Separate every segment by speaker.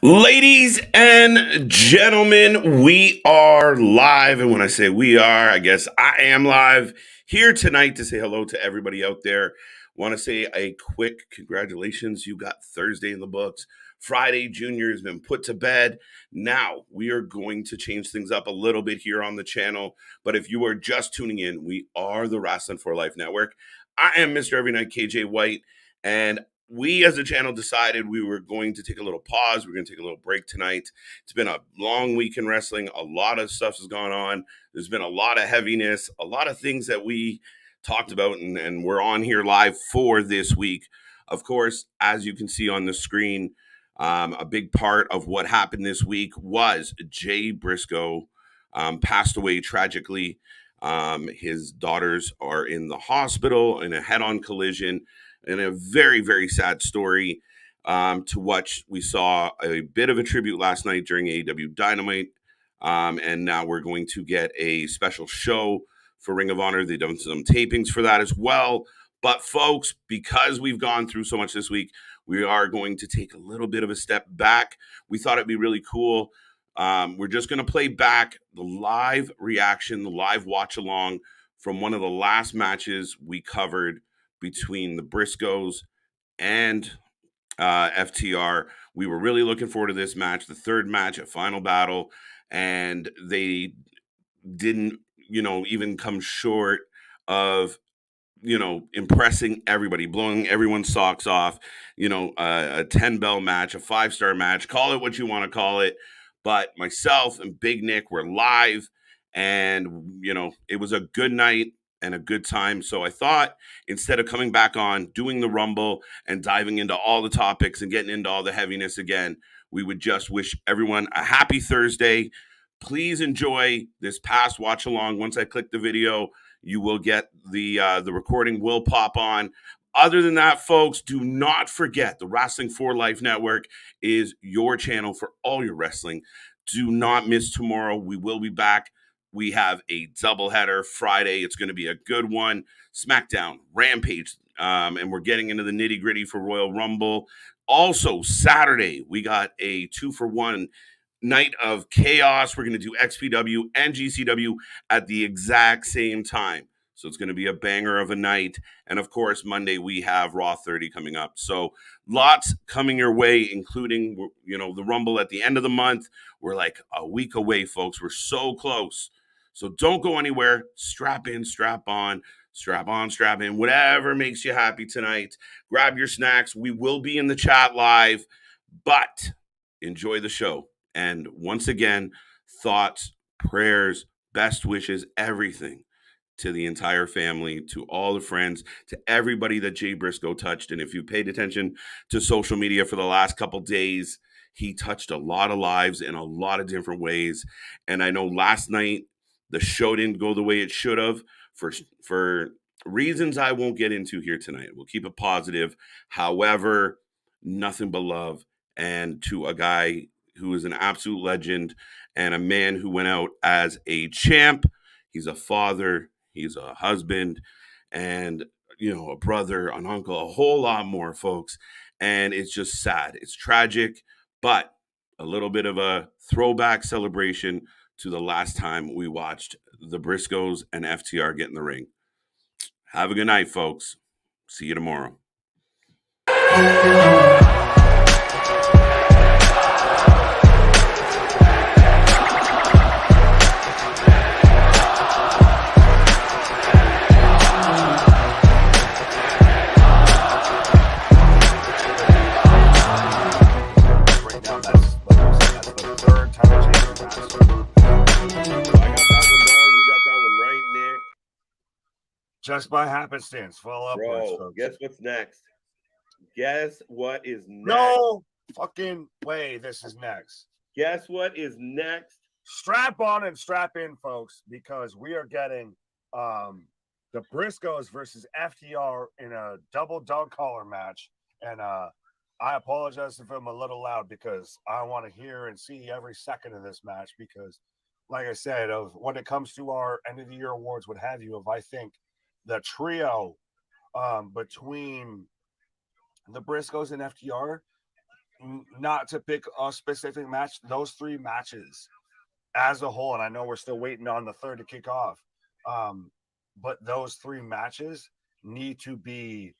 Speaker 1: Ladies and gentlemen, we are live. And when I say we are, I guess I am live here tonight to say hello to everybody out there. Want to say a quick congratulations. You got Thursday in the books. Friday Junior has been put to bed. Now we are going to change things up a little bit here on the channel. But if you are just tuning in, we are the Wrestling for Life Network. I am Mr. Every Night KJ White. And we as a channel decided we were going to take a little pause. We're going to take a little break tonight. It's been a long week in wrestling. A lot of stuff has gone on. There's been a lot of heaviness, a lot of things that we talked about, and we're on here live for this week. Of course, as you can see on the screen, a big part of what happened this week was Jay Briscoe passed away tragically. His daughters are in the hospital in a head-on collision, and a very, very sad story to watch. We saw a bit of a tribute last night during AEW Dynamite, and now we're going to get a special show for Ring of Honor. They've done some tapings for that as well. But folks, because we've gone through so much this week, we are going to take a little bit of a step back. We thought it'd be really cool. We're just going to play back the live reaction, the live watch along from one of the last matches we covered between the BRISCOES and FTR. We were really looking forward to this match, the third match at Final Battle, and they didn't, even come short of, impressing everybody, blowing everyone's socks off, a 10-bell match, a 5-star match, call it what you want to call it. But myself and Big Nick were live, and, it was a good night and a good time. So I thought instead of coming back on, doing the Rumble and diving into all the topics and getting into all the heaviness again, we would just wish everyone a happy Thursday. Please enjoy this past watch along. Once I click the video, you will get the recording will pop on. Other than that, folks, do not forget the Wrestling for Life Network is your channel for all your wrestling. Do not miss tomorrow. We will be back. We have a doubleheader Friday. It's going to be a good one. SmackDown, Rampage, and we're getting into the nitty gritty for Royal Rumble. Also, Saturday, we got a 2-for-1 night of chaos. We're going to do XPW and GCW at the exact same time. So it's going to be a banger of a night. And of course, Monday we have Raw 30 coming up. So lots coming your way, including, the Rumble at the end of the month. We're like a week away, folks. We're so close. So don't go anywhere. Strap in, strap on, strap on, strap in, whatever makes you happy tonight. Grab your snacks. We will be in the chat live, but enjoy the show. And once again, thoughts, prayers, best wishes, everything to the entire family, to all the friends, to everybody that Jay Briscoe touched. And if you paid attention to social media for the last couple days, he touched a lot of lives in a lot of different ways. And I know last night the show didn't go the way it should have for reasons I won't get into here tonight. We'll keep it positive. However, nothing but love. And to a guy who is an absolute legend and a man who went out as a champ. He's a father, he's a husband, and, a brother, an uncle, a whole lot more, folks. And it's just sad. It's tragic, but a little bit of a throwback celebration to the last time we watched the Briscoes and FTR get in the ring. Have a good night, folks. See you tomorrow.
Speaker 2: Just by happenstance, fall upwards.
Speaker 1: Bro, guess what's next? Guess what is next?
Speaker 2: No fucking way this is next.
Speaker 1: Guess what is next?
Speaker 2: Strap on and strap in, folks, because we are getting the Briscoes versus FTR in a double dog collar match. And I apologize if I'm a little loud because I want to hear and see every second of this match because, like I said, when it comes to our end of the year awards, what have you, I think the trio between the Briscoes and FTR not to pick a specific match, those 3 matches as a whole, and I know we're still waiting on the third to kick off, but those 3 matches need to be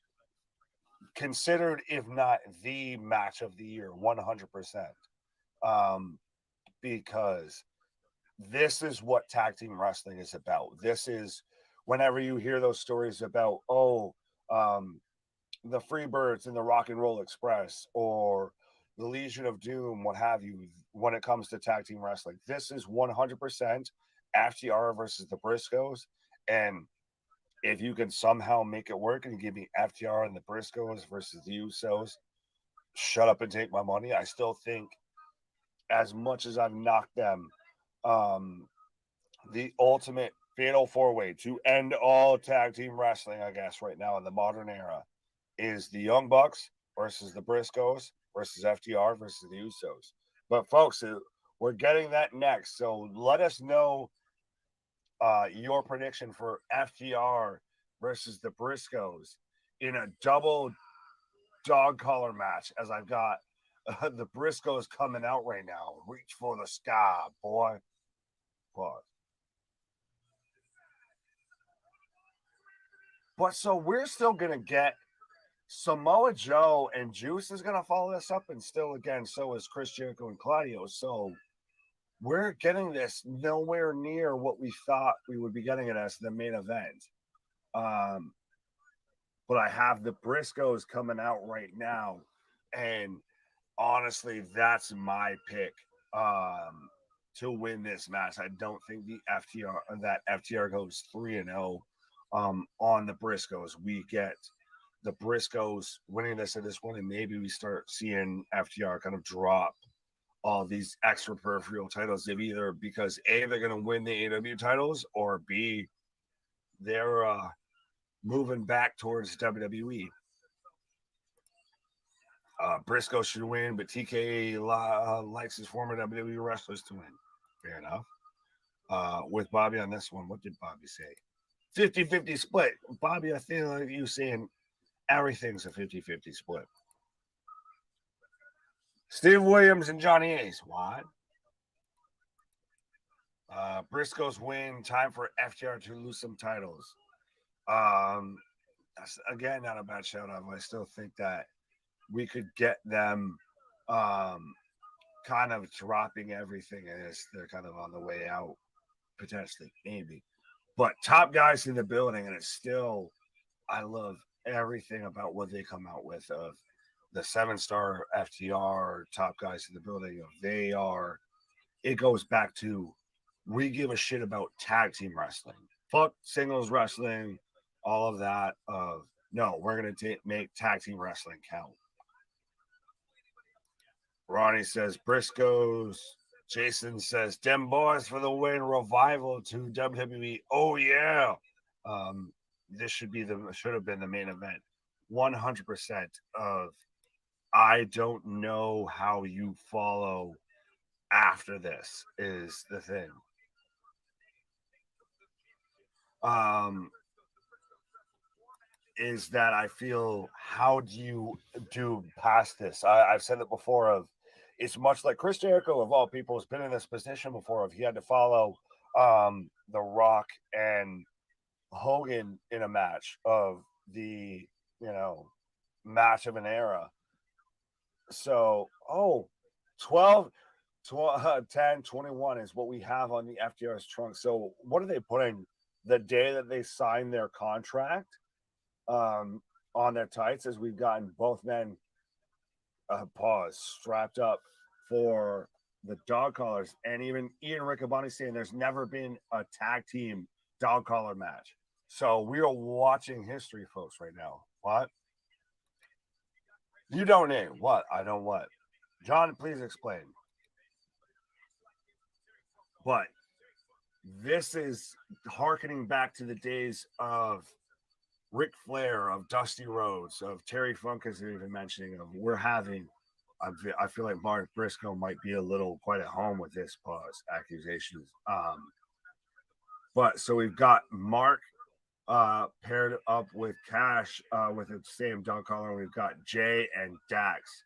Speaker 2: considered, if not the match of the year, 100%. Because this is what tag team wrestling is about. This is whenever you hear those stories about, the Freebirds and the Rock and Roll Express or the Legion of Doom, what have you, when it comes to tag team wrestling, this is 100% FTR versus the Briscoes. And if you can somehow make it work and give me FTR and the Briscoes versus the Usos, shut up and take my money. I still think, as much as I've knocked them, the ultimate fatal 4-way to end all tag team wrestling, I guess, right now in the modern era, is the Young Bucks versus the Briscoes versus FTR versus the Usos. But folks, we're getting that next. So let us know your prediction for FTR versus the Briscoes in a double dog collar match, as I've got the Briscoes coming out right now. Reach for the sky, boy. Pause. But so we're still going to get Samoa Joe, and Juice is going to follow this up, and still, again, so is Chris Jericho and Claudio. So we're getting this nowhere near what we thought we would be getting it as the main event. But I have the Briscoes coming out right now, and honestly, that's my pick to win this match. I don't think the FTR goes 3-0 on the Briscoes. We get the Briscoes winning this at this one, and maybe we start seeing FTR kind of drop all these extra peripheral titles. If either because A, they're going to win the AW titles, or B, they're moving back towards WWE. Briscoe should win, but TK likes his former WWE wrestlers to win. Fair enough. With Bobby on this one, what did Bobby say? 50-50 split. Bobby, I feel like you saying everything's a 50-50 split. Steve Williams and Johnny Ace. What? Briscoes win. Time for FTR to lose some titles. That's, again, not a bad shout out. I still think that we could get them kind of dropping everything as they're kind of on the way out, potentially, maybe. But top guys in the building, and it's still, I love everything about what they come out with of the 7-star FTR top guys in the building. It goes back to, we give a shit about tag team wrestling. Fuck singles wrestling, all of that. No, we're going to make tag team wrestling count. Ronnie says Briscoes. Jason says, "Dem boys for the win, revival to WWE." Oh yeah. This should have been the main event. 100% of, I don't know how you follow after this is the thing. Is that I feel, how do you do past this? I've said it before, of it's much like Chris Jericho, of all people, has been in this position before, of he had to follow The Rock and Hogan in a match of the, match of an era. So, 12, 10, 21 is what we have on the FTR's trunk. So what are they putting the day that they sign their contract on their tights, as we've gotten both men strapped up for the dog collars, and even Ian Riccaboni saying there's never been a tag team dog collar match. So we are watching history, folks, right now. What? You don't name what? I don't what? John, please explain. But this is hearkening back to the days of Ric Flair, of Dusty Rhodes, of Terry Funk, as they're even mentioning, of I feel like Mark Briscoe might be quite at home with this accusations. But so we've got Mark paired up with Cash with the same dog collar. We've got Jay and Dax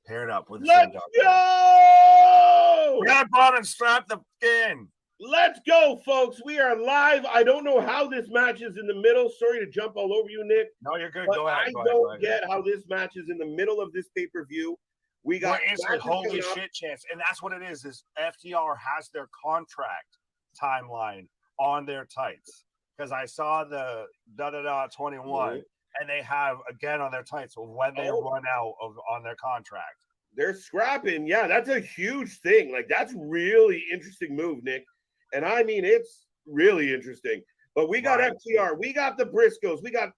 Speaker 2: paired up with the
Speaker 1: Let's
Speaker 2: same
Speaker 1: go!
Speaker 2: Grab on and strap the in.
Speaker 1: Let's go, folks. We are live. I don't know how this match is in the middle. Sorry to jump all over you, Nick.
Speaker 2: No, you're good.
Speaker 1: But
Speaker 2: Go ahead.
Speaker 1: I don't get how this match is in the middle of this pay-per-view. We got
Speaker 2: holy shit chance. And that's what it is FTR has their contract timeline on their tights. Because I saw the 21 and they have again on their tights when they run out on their contract.
Speaker 1: They're scrapping. Yeah, that's a huge thing. Like, that's really interesting move, Nick. And I mean, it's really interesting. But we got FTR. We got the Briscoes. We got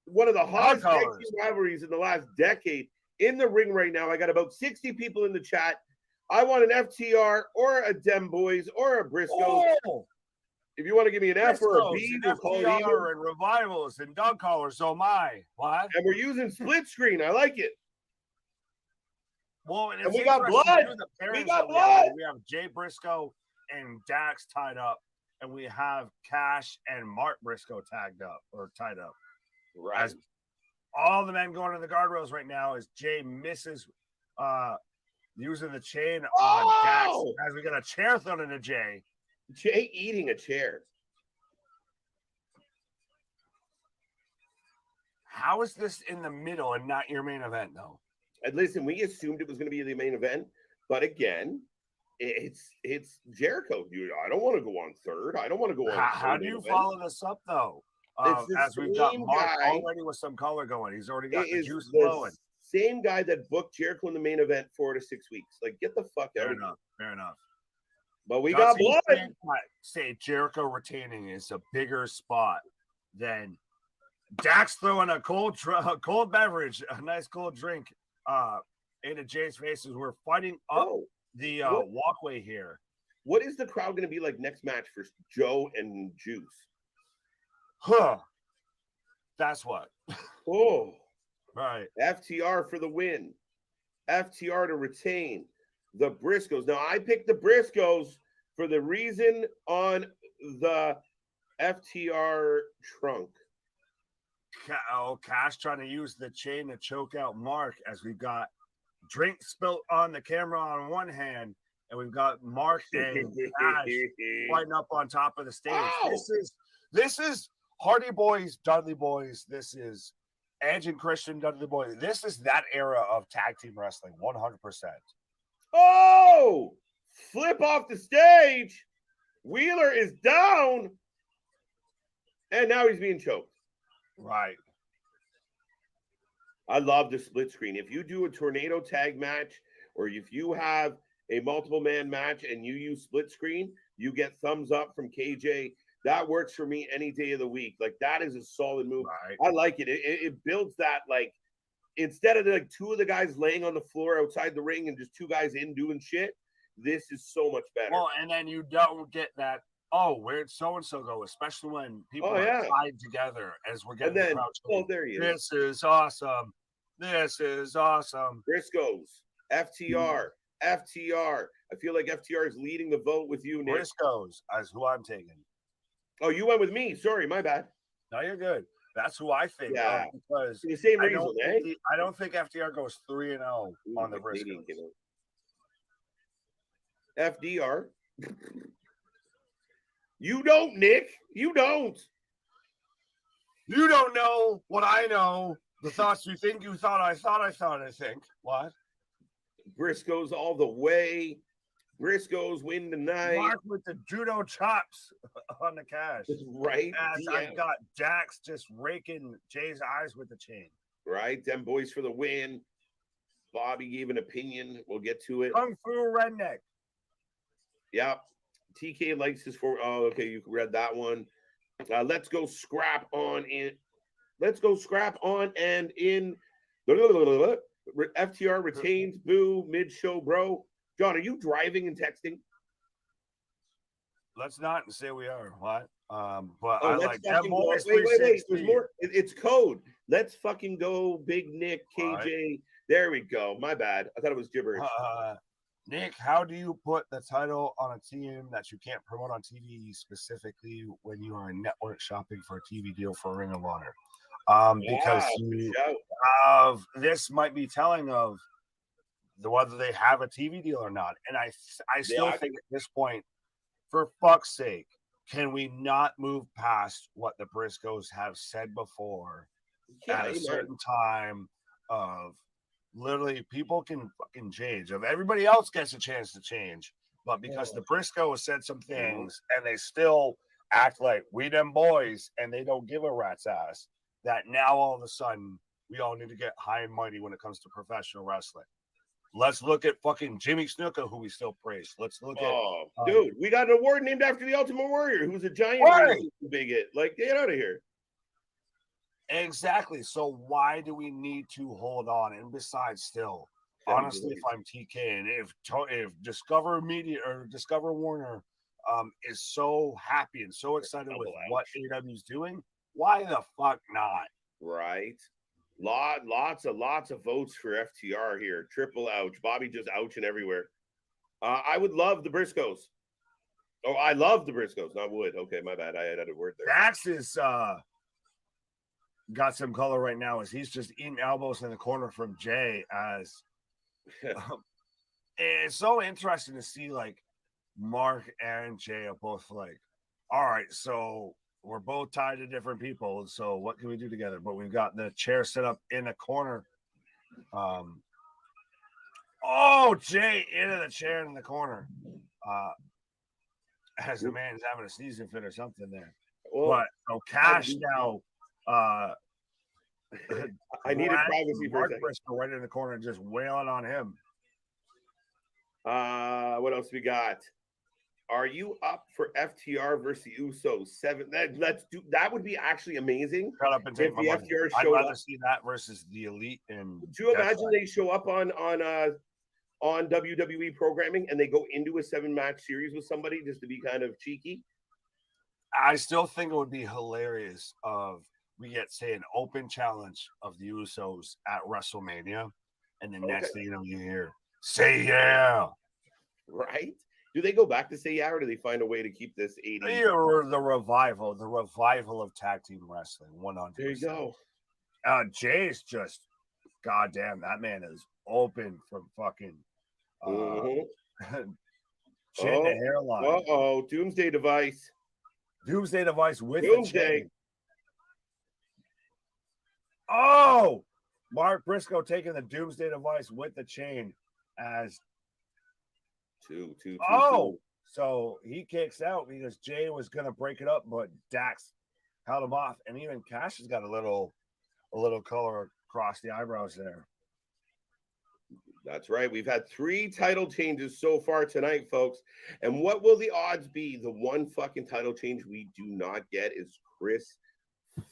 Speaker 1: one of the hottest rivalries in the last decade in the ring right now. I got about 60 people in the chat. I want an FTR or a Dem Boys or a Briscoes. Oh. If you want to give me an F or a B, we'll call it
Speaker 2: FTR and Revivals and dog collars. So my. What?
Speaker 1: And we're using split screen. I like it.
Speaker 2: Well,
Speaker 1: and we got blood. We got blood.
Speaker 2: We have Jay Briscoe and Dax tied up, and we have Cash and Mark Briscoe tagged up or tied up.
Speaker 1: Right.
Speaker 2: As all the men going to the guardrails right now is Jay misses using the chain on Dax as we got a chair thrown into Jay.
Speaker 1: Jay eating a chair.
Speaker 2: How is this in the middle and not your main event, though?
Speaker 1: And listen, we assumed it was going to be the main event, but again, it's Jericho, dude. I don't want to go on third. I don't want to go on.
Speaker 2: How do you follow this up, though? As we've got Mark already with some color going, he's already got the juice flowing.
Speaker 1: Same guy that booked Jericho in the main event 4 to 6 weeks. Like, get the fuck out of here.
Speaker 2: Fair enough.
Speaker 1: But we got blood.
Speaker 2: Say Jericho retaining is a bigger spot than Dax throwing a cold beverage, a nice cold drink into Jay's face as we're fighting up the walkway here.
Speaker 1: What is the crowd going to be like next match for Joe and Juice?
Speaker 2: That's what.
Speaker 1: Oh.
Speaker 2: Right.
Speaker 1: FTR for the win. FTR to retain. The Briscoes. Now, I picked the Briscoes for the reason on the FTR trunk.
Speaker 2: Cash trying to use the chain to choke out Mark as we've got drink spilt on the camera on one hand, and we've got Mark and Cash fighting up on top of the stage.
Speaker 1: Ow!
Speaker 2: This is Hardy Boys, Dudley Boys. This is Edge and Christian, Dudley Boys. This is that era of tag team wrestling, 100%.
Speaker 1: Oh! Flip off the stage. Wheeler is down. And now he's being choked.
Speaker 2: Right.
Speaker 1: I love the split screen. If you do a tornado tag match or if you have a multiple man match and you use split screen, you get thumbs up from KJ. That works for me any day of the week. Like, that is a solid move.
Speaker 2: Right.
Speaker 1: I like it. It builds that, like, instead of like two of the guys laying on the floor outside the ring and just two guys in doing shit, this is so much better.
Speaker 2: Well, and then you don't get that, where'd so-and-so go? Especially when people are tied together as we're getting the crowd.
Speaker 1: There he is.
Speaker 2: This is awesome. This is awesome.
Speaker 1: Briscoes, FTR, FTR. I feel like FTR is leading the vote with you, Nick.
Speaker 2: Briscoes is who I'm taking.
Speaker 1: Oh, you went with me. Sorry, my bad.
Speaker 2: No, you're good. That's who I think.
Speaker 1: Yeah.
Speaker 2: Because
Speaker 1: the same reason,
Speaker 2: I don't think FTR goes 3-0 on the Briscoes.
Speaker 1: FDR. You don't, Nick. You don't.
Speaker 2: You don't know what I know. The thoughts you think you thought I think. What?
Speaker 1: Briscoes all the way. Briscoes win tonight.
Speaker 2: Mark with the judo chops on the Cash.
Speaker 1: Right.
Speaker 2: As I've got Dax just raking Jay's eyes with the chain.
Speaker 1: Right. Them boys for the win. Bobby gave an opinion. We'll get to it.
Speaker 2: Kung Fu Redneck.
Speaker 1: Yep. TK likes his okay, you read that one. Let's go scrap on in. Let's go scrap on and in. FTR retains. Boo. Mid-show, bro. John, are you driving and texting?
Speaker 2: Let's not say we are. What? But
Speaker 1: I like that. Wait. There's more. It's code. Let's fucking go, Big Nick, KJ. Right. There we go. My bad. I thought it was gibberish.
Speaker 2: Nick, how do you put the title on a team that you can't promote on TV, specifically when you are network shopping for a TV deal for Ring of Honor? Because this might be telling of whether they have a TV deal or not. And I still
Speaker 1: I
Speaker 2: think at this point, for fuck's sake, can we not move past what the Briscoes have said before at a certain time of literally people can fucking change. If everybody else gets a chance to change, but because the Briscoes said some things and they still act like we them boys and they don't give a rat's ass, that now all of a sudden we all need to get high and mighty when it comes to professional wrestling. Let's look at fucking Jimmy Snuka, who we still praise. Let's look at
Speaker 1: dude, we got an award named after the Ultimate Warrior, who's a giant bigot. Like, get out of here.
Speaker 2: Exactly. So why do we need to hold on? And besides, still, honestly, if I'm TK and if Discover Media or Discover Warner is so happy and so excited with what AEW is doing, why the fuck not?
Speaker 1: Right. Lots of votes for FTR here. Triple ouch. Bobby just ouching everywhere. I would love the Briscoes. Oh, I love the Briscoes, not would. Okay, my bad. I had a word there.
Speaker 2: Dax is got some color right now as he's just eating elbows in the corner from Jay. As it's so interesting to see like Mark and Jay are both like, all right, so we're both tied to different people. So what can we do together? But we've got the chair set up in a corner. Jay into the chair in the corner. As the man's having a sneezing fit or something there. But Cash now.
Speaker 1: I needed privacy for a second.
Speaker 2: Right in the corner and just wailing on him.
Speaker 1: What else we got? Are you up for FTR versus the Usos? 7. Let's do that. Would be actually amazing.
Speaker 2: Shut up and take my money. I'd rather see that versus the Elite. And
Speaker 1: do you imagine they show up on WWE programming and they go into a 7-match series with somebody just to be kind of cheeky?
Speaker 2: I still think it would be hilarious we get, say, an open challenge of the Usos at WrestleMania, and the next thing you hear, say yeah.
Speaker 1: Right? Do they go back to say yeah, or do they find a way to keep this 80?
Speaker 2: Or the revival of tag team wrestling, 100%.
Speaker 1: There you go.
Speaker 2: Jay's just, goddamn, that man is open from fucking chin to hairline.
Speaker 1: Doomsday Device.
Speaker 2: Doomsday Device with
Speaker 1: Doomsday.
Speaker 2: The chain. Mark Briscoe taking the Doomsday Device with the chain as
Speaker 1: two.
Speaker 2: So he kicks out because Jay was gonna break it up, but Dax held him off, and even Cash has got a little color across the eyebrows there.
Speaker 1: That's right. We've had 3 title changes so far tonight, folks. And what will the odds be? The one fucking title change we do not get is Chris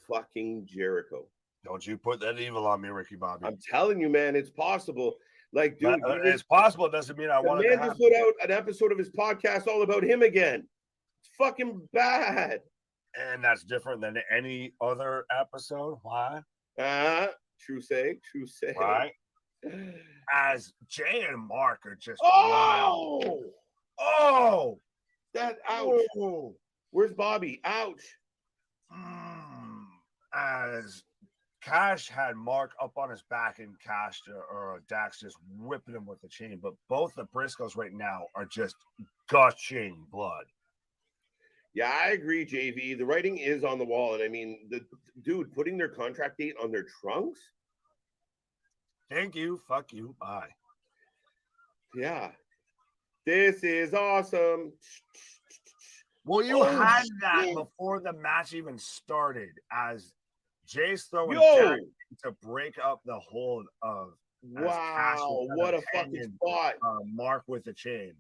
Speaker 1: fucking Jericho.
Speaker 2: Don't you put that evil on me, Ricky Bobby.
Speaker 1: I'm telling you, man, it's possible. Like, dude,
Speaker 2: it's possible. It doesn't mean I want to.
Speaker 1: The man just put out an episode of his podcast all about him again. It's fucking bad.
Speaker 2: And that's different than any other episode. Why?
Speaker 1: True say.
Speaker 2: Right. As Jay and Mark are just
Speaker 1: that ouch. Where's Bobby? Ouch.
Speaker 2: As Cash had Mark up on his back and Dax just whipping him with the chain, but both the Briscoes right now are just gushing blood.
Speaker 1: Yeah, I agree, JV. The writing is on the wall, and I mean, the dude putting their contract date on their trunks.
Speaker 2: Thank you. Fuck you. Bye.
Speaker 1: Yeah. This is awesome.
Speaker 2: Well, you had that before the match even started as Jay's throwing Jack to break up the hold of
Speaker 1: wow, what a fucking spot.
Speaker 2: Mark with the chain.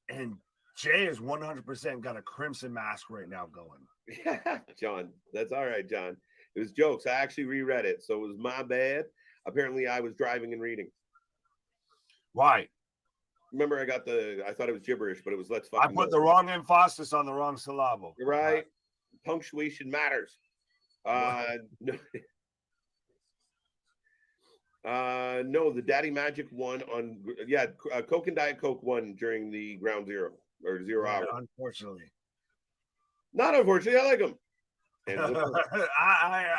Speaker 2: And Jay is 100% got a crimson mask right now going.
Speaker 1: John, that's all right, John. It was jokes. I actually reread it, so it was my bad. Apparently, I was driving and reading.
Speaker 2: Why?
Speaker 1: Remember, I thought it was gibberish, but it was let's fucking.
Speaker 2: I put the wrong emphasis on the wrong syllable.
Speaker 1: Right. Punctuation matters. No, the Daddy Magic won on. Yeah, Coke and Diet Coke won during the Ground Zero or 0 hour.
Speaker 2: Unfortunately.
Speaker 1: Not unfortunately. I like them. And look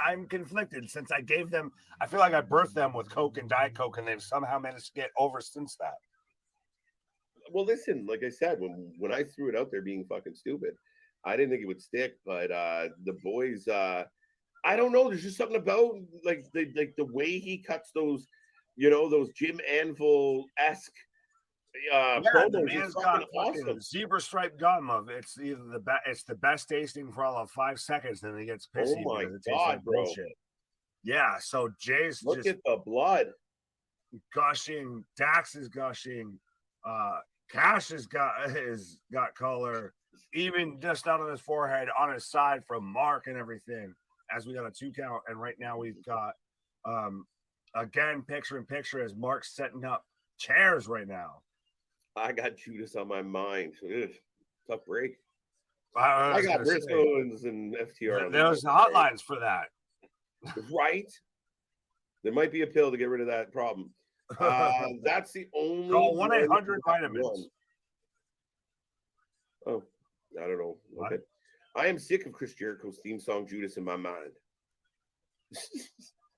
Speaker 2: I'm conflicted since I gave them. I feel like I birthed them with Coke and Diet Coke, and they've somehow managed to get over since that.
Speaker 1: well, listen, like I said, when I threw it out there being fucking stupid, I didn't think it would stick, but the boys, I don't know. There's just something about the way he cuts those, those Jim Anvil-esque
Speaker 2: Yeah, the
Speaker 1: promos is
Speaker 2: man's
Speaker 1: fucking
Speaker 2: got fucking
Speaker 1: awesome.
Speaker 2: zebra stripe gum of it's either it's the best tasting for all of 5 seconds, then he gets pissy
Speaker 1: Oh my
Speaker 2: because it tastes
Speaker 1: God,
Speaker 2: like
Speaker 1: bro.
Speaker 2: bullshit. Yeah, so Jay's
Speaker 1: Look
Speaker 2: just
Speaker 1: at the blood.
Speaker 2: gushing, Dax is gushing, Cash has got color, even just out of his forehead, on his side from Mark and everything, as we got a 2 count, and right now we've got again picture in picture as Mark's setting up chairs right now.
Speaker 1: I got Judas on my mind. Ugh, tough break.
Speaker 2: I
Speaker 1: got BRISCOES and FTR.
Speaker 2: There's hotlines for that.
Speaker 1: Right? There might be a pill to get rid of that problem. That's the only.
Speaker 2: Call 1-800-Vitamins.
Speaker 1: Oh, I don't know. Okay. I am sick of Chris Jericho's theme song, Judas in my mind.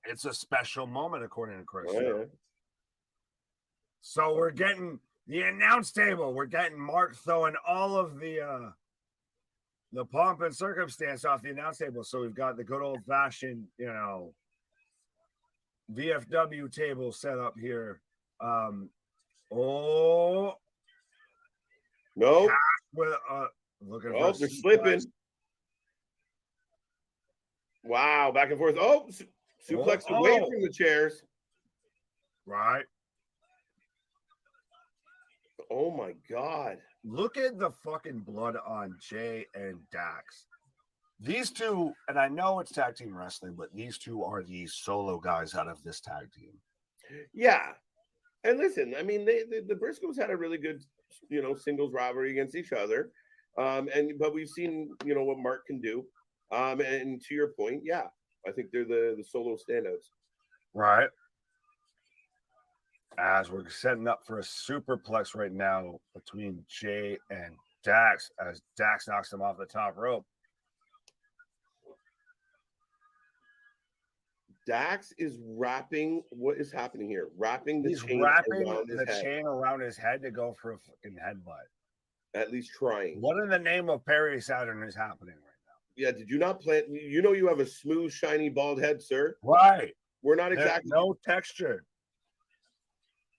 Speaker 2: It's a special moment, according to Chris.
Speaker 1: Oh, yeah.
Speaker 2: So we're getting the announce table. We're getting Mark throwing all of the pomp and circumstance off the announce table. So we've got the good old fashioned, VFW table set up here.
Speaker 1: No.
Speaker 2: With looking.
Speaker 1: Oh, they're slipping. Wow, back and forth. Oh, suplex away from the chairs.
Speaker 2: Right.
Speaker 1: Oh my God.
Speaker 2: Look at the fucking blood on Jay and Dax. These two, and I know it's tag team wrestling, but these two are the solo guys out of this tag team.
Speaker 1: Yeah. And listen, I mean, the Briscoes had a really good, singles rivalry against each other. But we've seen, what Mark can do. And to your point, yeah, I think they're the solo standouts.
Speaker 2: Right. As we're setting up for a superplex right now between Jay and Dax, as Dax knocks him off the top rope.
Speaker 1: Dax is wrapping. What is happening here? Wrapping the chain
Speaker 2: around his head to go for a fucking headbutt.
Speaker 1: At least trying.
Speaker 2: What in the name of Perry Saturn is happening right now?
Speaker 1: Yeah, did you not plan? You have a smooth, shiny, bald head, sir.
Speaker 2: Right.
Speaker 1: We're not exactly.
Speaker 2: No texture.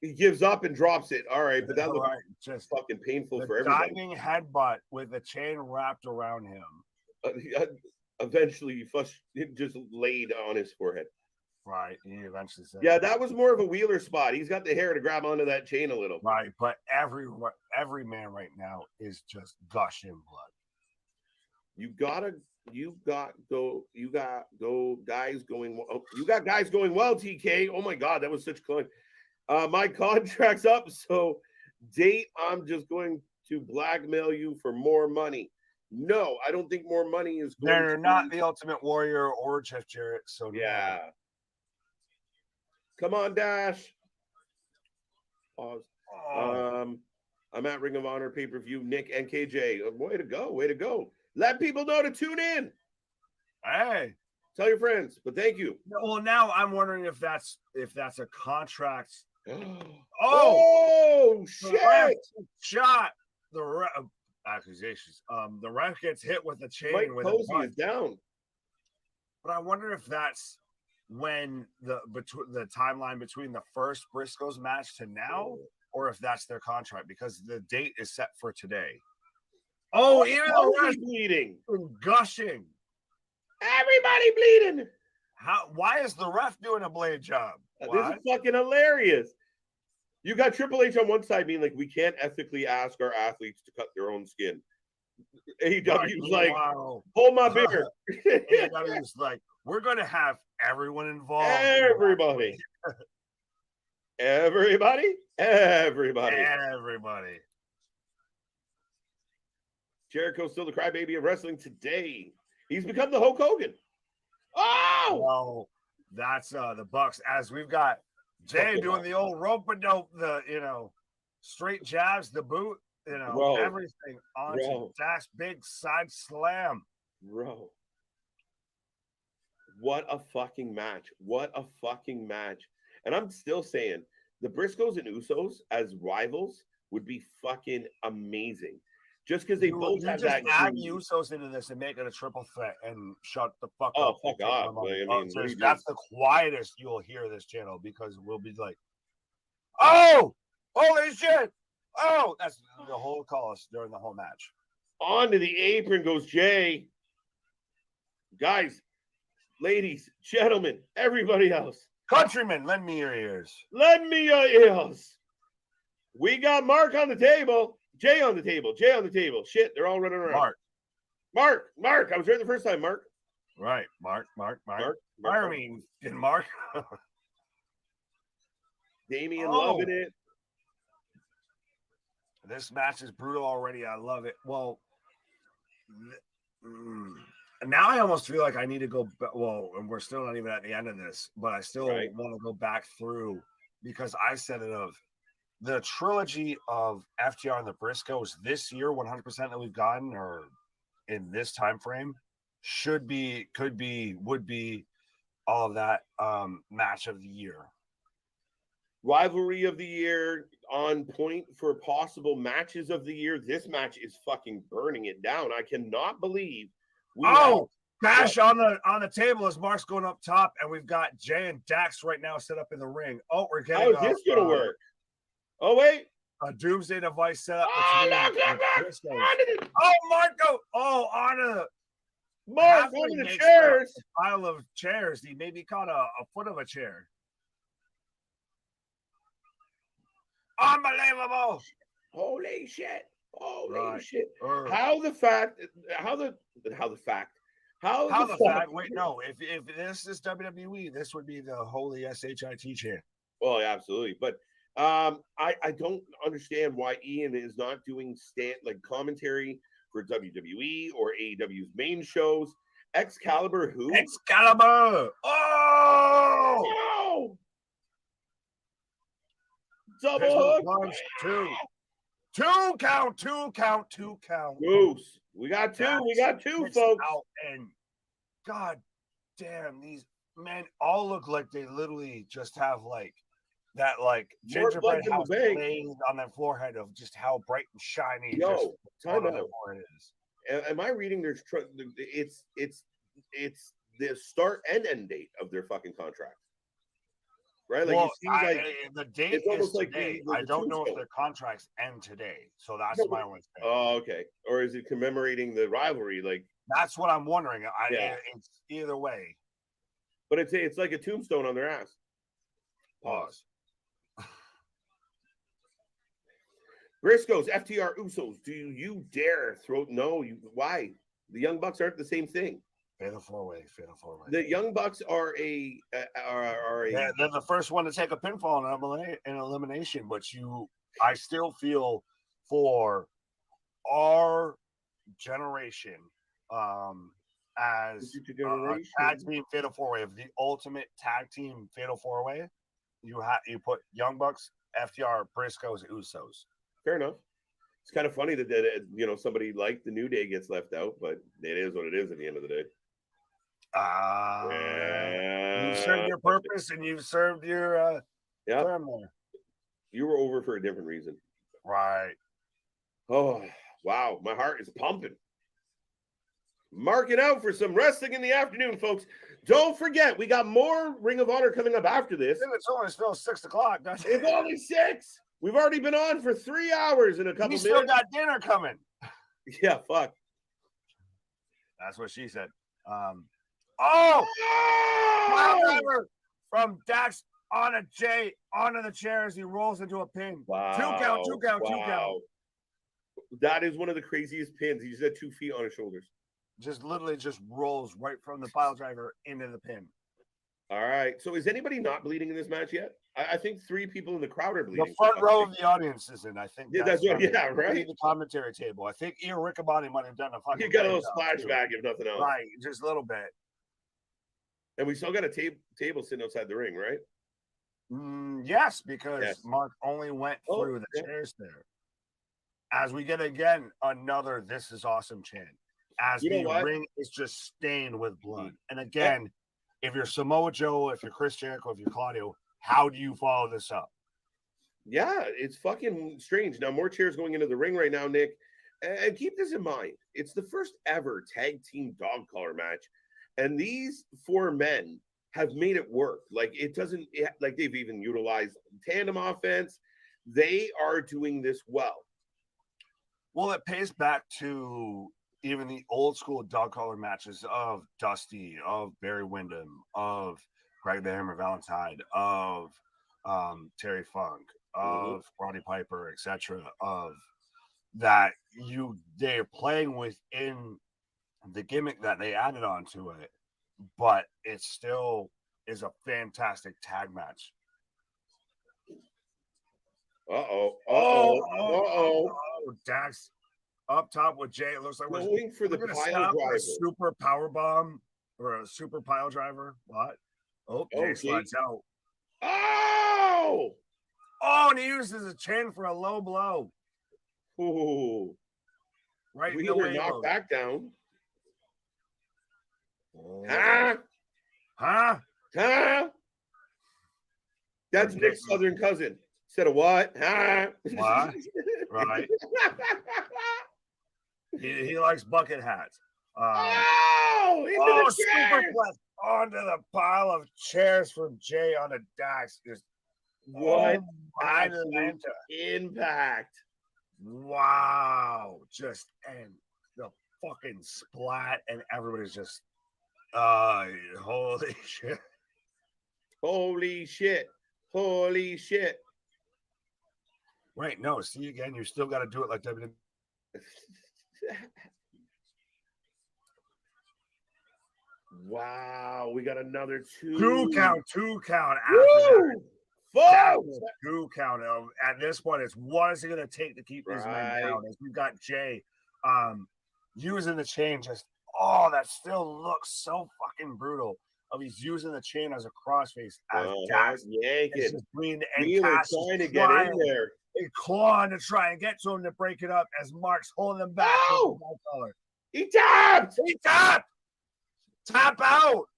Speaker 1: He gives up and drops it. All right, but that looks just fucking painful for everybody.
Speaker 2: Diving headbutt with a chain wrapped around him.
Speaker 1: Eventually, he just laid on his forehead.
Speaker 2: Right. He eventually said.
Speaker 1: Yeah, that was more of a Wheeler spot. He's got the hair to grab onto that chain a little.
Speaker 2: Right, but every man right now is just gushing blood.
Speaker 1: You got guys going well. You got guys going well, TK. Oh my God, that was such close. My contract's up, so date. I'm just going to blackmail you for more money. No, I don't think more money is going.
Speaker 2: They're not the Ultimate Warrior or Jeff Jarrett. So
Speaker 1: yeah. No. Come on, Dash. Pause. I'm at Ring of Honor pay-per-view. Nick and KJ. Way to go. Way to go. Let people know to tune in.
Speaker 2: Hey.
Speaker 1: Tell your friends. But thank you.
Speaker 2: Well, now I'm wondering if that's a contract.
Speaker 1: Shit.
Speaker 2: Shot. The accusations. The ref gets hit with a chain.
Speaker 1: Mike Posey is down.
Speaker 2: But I wonder if that's when the timeline between the first Briscoes match to now, or if that's their contract, because the date is set for today. Oh, even the ref
Speaker 1: bleeding,
Speaker 2: gushing,
Speaker 1: everybody bleeding.
Speaker 2: Why is the ref doing a blade job?
Speaker 1: This is fucking hilarious. You got Triple H on one side being like, we can't ethically ask our athletes to cut their own skin. AEW's like, hold my beer.
Speaker 2: AEW's like, we're going to have everyone involved.
Speaker 1: Everybody. Jericho's still the crybaby of wrestling today. He's become the Hulk Hogan. Oh!
Speaker 2: Well, that's the Bucks. As we've got Jay doing the old rope-a-dope, straight jabs, the boot, everything onto Dash, big side slam.
Speaker 1: Bro. What a fucking match. What a fucking match. And I'm still saying the Briscoes and Usos as rivals would be fucking amazing. Just because they both have
Speaker 2: just
Speaker 1: that
Speaker 2: add
Speaker 1: green.
Speaker 2: Usos into this and make it a triple threat and shut the fuck
Speaker 1: Oh,
Speaker 2: up.
Speaker 1: fuck off. I mean,
Speaker 2: That's the quietest you'll hear this channel because we'll be like, oh, holy shit. Oh, that's the whole call during the whole match.
Speaker 1: Onto the apron goes Jay. Guys, ladies, gentlemen, everybody else.
Speaker 2: Countrymen, lend me your ears.
Speaker 1: Lend me your ears. We got Mark on the table. Jay on the table. Jay on the table. Shit, they're all running around. Mark. I was right the first time, Mark.
Speaker 2: Right. Mark. I mean, Mark.
Speaker 1: Damien loving it.
Speaker 2: This match is brutal already. I love it. Well, now I almost feel like I need to go. Well, and we're still not even at the end of this, but I still want to go back through because I said it of the trilogy of FTR and the Briscoes this year, 100% that we've gotten, or in this time frame, would be all of that match of the year.
Speaker 1: Rivalry of the year, on point for possible matches of the year. This match is fucking burning it down. I cannot believe
Speaker 2: Cash on the table as Mark's going up top, and we've got Jay and Dax right now set up in the ring. Oh, we're getting
Speaker 1: how is this gonna work? Oh wait,
Speaker 2: a doomsday device set up.
Speaker 1: Oh,
Speaker 2: Marco! Oh, onto
Speaker 1: the chairs.
Speaker 2: A pile of chairs. He maybe caught a foot of a chair. Unbelievable!
Speaker 1: Holy shit! Holy shit! How the fact? Wait,
Speaker 2: no. If this is WWE, this would be the holy SHIT chant.
Speaker 1: Well, absolutely, but I don't understand why Ian is not doing commentary for WWE or AEW's main shows. Excalibur, who?
Speaker 2: Excalibur! Oh!
Speaker 1: No! Double hook.
Speaker 2: Two count.
Speaker 1: Goose. We got two, folks.
Speaker 2: And god damn, these men all look like they literally just have like that gingerbread house glazed on their forehead of just how bright and shiny
Speaker 1: time out. Am I reading there's it's the start and end date of their fucking contract? Right? Like,
Speaker 2: the date is today. I don't know if their contracts end today. So that's my only thing.
Speaker 1: Oh, okay. Or is it commemorating the rivalry? Like,
Speaker 2: that's what I'm wondering. It's either way.
Speaker 1: But it's like a tombstone on their ass. Pause. Briscoes, FTR, Usos. Do you dare throw? No. Why? The Young Bucks aren't the same thing.
Speaker 2: Fatal four-way.
Speaker 1: The Young Bucks are they're
Speaker 2: the first one to take a pinfall in elimination, but I still feel for our generation as a tag team fatal four-way of the ultimate tag team fatal four-way. You put Young Bucks, FTR, Briscoes, Usos.
Speaker 1: Fair enough. It's kind of funny that somebody like the New Day gets left out, but it is what it is at the end of the day.
Speaker 2: You've served your purpose and you've served your term there.
Speaker 1: You were over for a different reason.
Speaker 2: Right.
Speaker 1: Oh, wow. My heart is pumping. Mark it out for some wrestling in the afternoon, folks. Don't forget, we got more Ring of Honor coming up after this.
Speaker 2: It's only still 6 o'clock.
Speaker 1: It's only 6. We've already been on for 3 hours and a couple minutes.
Speaker 2: We still got dinner coming.
Speaker 1: Yeah, fuck.
Speaker 2: That's what she said. Pile driver from Dax onto Jay, onto the chair as he rolls into a pin.
Speaker 1: Wow.
Speaker 2: Two count.
Speaker 1: That is one of the craziest pins. He's at 2 feet on his shoulders.
Speaker 2: Just literally just rolls right from the pile driver into the pin.
Speaker 1: All right. So is anybody not bleeding in this match yet? I think 3 people in the crowd are bleeding.
Speaker 2: The front row of the audience is in. I think.
Speaker 1: Yeah, right.
Speaker 2: The commentary table. I think Ian Riccaboni might have done a fucking.
Speaker 1: You got a little splashback, if nothing else.
Speaker 2: Right, just a little bit.
Speaker 1: And we still got a table sitting outside the ring, right?
Speaker 2: Yes, because Mark only went through the chairs there. As we get again another "This is awesome" chant. As the ring is just stained with blood, and again, if you're Samoa Joe, if you're Chris Jericho, if you're Claudio, how do you follow this up?
Speaker 1: Yeah, it's fucking strange. Now, more chairs going into the ring right now, Nick. And keep this in mind. It's the first ever tag team dog collar match. And these four men have made it work. Like, it doesn't, like, they've even utilized tandem offense. They are doing this well.
Speaker 2: Well, it pays back to even the old school dog collar matches of Dusty, of Barry Windham, of Greg the Hammer Valentine, of Terry Funk, of Roddy Piper, etc. Of that they're playing within the gimmick that they added onto it, but it still is a fantastic tag match. Dax up top with Jay. It looks like we're
Speaker 1: going for the pile driver.
Speaker 2: A super power bomb or a super pile driver. What? Oh, Jay slides out.
Speaker 1: Oh!
Speaker 2: Oh, and he uses a chain for a low blow.
Speaker 1: Ooh.
Speaker 2: Right.
Speaker 1: We were knocked back down.
Speaker 2: Oh.
Speaker 1: Huh? That's Nick's southern cousin. Instead of what? Huh?
Speaker 2: What? Right. He likes bucket hats. Superplex onto the pile of chairs from Jay on a Dax. Just
Speaker 1: what impact.
Speaker 2: Wow. And the fucking splat, and everybody's just holy shit.
Speaker 1: Holy shit. Holy shit.
Speaker 2: Right, no, see again, you still got to do it like WWE.
Speaker 1: Wow, we got another two
Speaker 2: count after
Speaker 1: that.
Speaker 2: Folks! Two count. At this point, it's what is it going to take to keep these men down? As we've got Jay using the chain, that still looks so fucking brutal. He's using the chain as a crossface as Dax
Speaker 1: yanking.
Speaker 2: And Cass
Speaker 1: trying to get in there.
Speaker 2: And clawing to try and get to him to break it up as Mark's holding him back.
Speaker 1: Oh! He tapped!
Speaker 2: Tap out!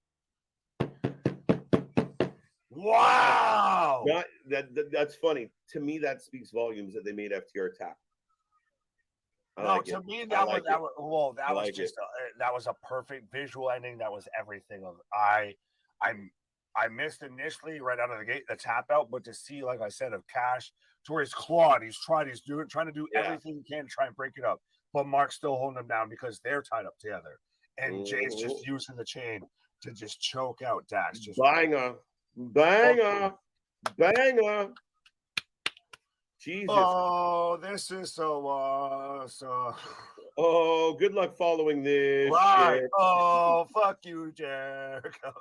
Speaker 2: Wow!
Speaker 1: That's funny. To me, that speaks volumes that they made FTR tap.
Speaker 2: To me, that was a perfect visual ending. That was everything. I missed initially right out of the gate the tap out, but to see, like I said, of Cash to where he's clawed, he's trying to do everything he can to try and break it up, but Mark's still holding him down because they're tied up together, and Jay's just using the chain to just choke out Dax. Just
Speaker 1: banger. Jesus.
Speaker 2: Oh, this is so awesome.
Speaker 1: Oh, good luck following this.
Speaker 2: Right. Shit. Oh, fuck you, Jericho.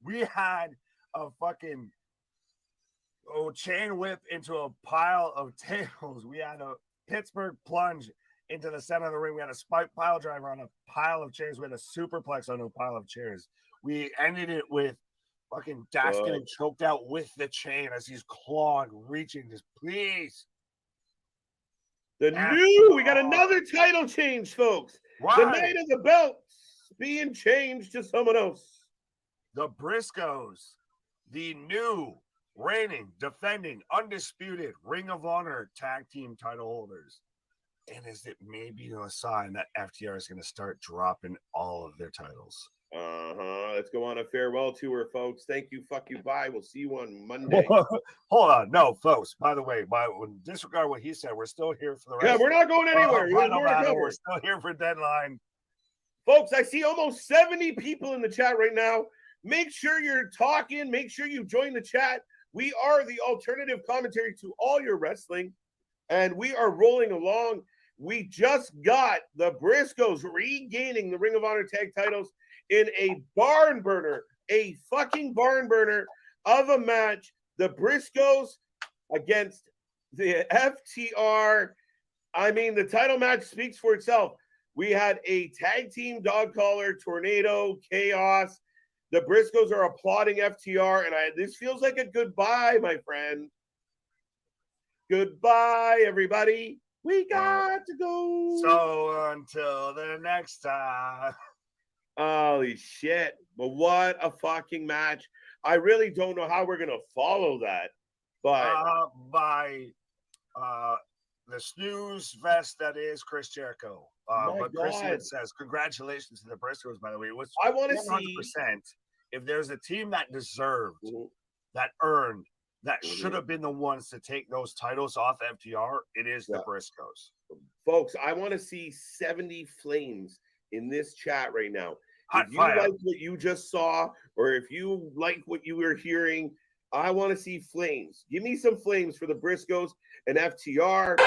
Speaker 2: We had a fucking chain whip into a pile of tables. We had a Pittsburgh plunge into the center of the ring. We had a spike pile driver on a pile of chairs. We had a superplex on a pile of chairs. We ended it with fucking Dax getting choked out with the chain as he's clawing, reaching, just please.
Speaker 1: We got another title change, folks. Right. The night of the belts being changed to someone else.
Speaker 2: The Briscoes, the new reigning, defending, undisputed Ring of Honor tag team title holders. And is it maybe a sign that FTR is going to start dropping all of their titles?
Speaker 1: Let's go on a farewell tour, folks. Thank you. Fuck you. Bye. We'll see you on Monday.
Speaker 2: Hold on. No, folks. By the way, disregard what he said. We're still here for the rest.
Speaker 1: Yeah, we're not going anywhere.
Speaker 2: We're still here for deadline.
Speaker 1: Folks, I see almost 70 people in the chat right now. Make sure you're talking. Make sure you join the chat. We are the alternative commentary to all your wrestling, and we are rolling along. We just got the Briscoes regaining the Ring of Honor tag titles in a barn burner, a fucking barn burner of a match. The Briscoes against the FTR. I mean, the title match speaks for itself. We had a tag team dog collar, tornado, chaos. The Briscoes are applauding FTR, and this feels like a goodbye, my friend. Goodbye, everybody. We got to go.
Speaker 2: So until the next time.
Speaker 1: Holy shit. But what a fucking match. I really don't know how we're going to follow that. But
Speaker 2: by the snooze vest that is Chris Jericho. But Chris even says, congratulations to the Briscoes, by the way. It was
Speaker 1: I want to
Speaker 2: 100%.
Speaker 1: see
Speaker 2: If there's a team that deserved, that earned, that should have been the ones to take those titles off FTR, it is the Briscoes.
Speaker 1: Folks, I want to see 70 flames in this chat right now.
Speaker 2: Hot
Speaker 1: if you
Speaker 2: fire.
Speaker 1: like what you just saw, or if you like what you were hearing, I want to see flames. Give me some flames for the Briscoes and FTR.